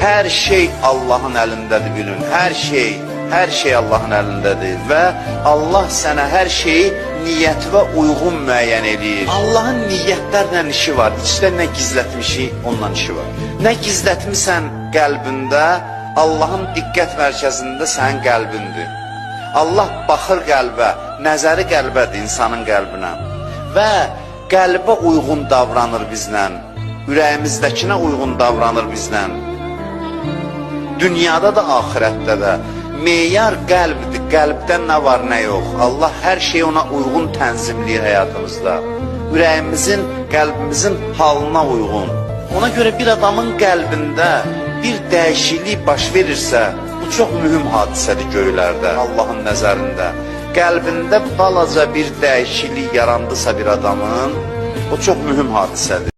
Hər şey Allahın əlindədir bilin. Hər şey Allahın əlindədir və Allah sənə hər şeyi niyyətinə uyğun müəyyən edir. Allahın niyyətlərlə işi var. İçdə nə gizlətmişik, ondan işi var. Nə gizlətmisən qəlbində, Allahın diqqət mərkəzində sənin qəlbindir. Allah baxır qəlbə, nəzəri qəlbədir insanın qəlbinə və qəlbə uyğun davranır bizlə, ürəyimizdəkinə uyğun davranır bizlə. Dünyada da, axirətdə də. Meyar qəlbdir, qəlbdən nə var, nə yox. Allah hər şeyi ona uyğun tənzimləyir həyatımızda. Ürəyimizin, qəlbimizin halına uyğun. Ona görə bir adamın qəlbində bir dəyişiklik baş verirsə, bu çox mühüm hadisədir göylərdə, Allahın nəzərində. Qəlbində balaca bir dəyişiklik yarandısa bir adamın, o çox mühüm hadisədir.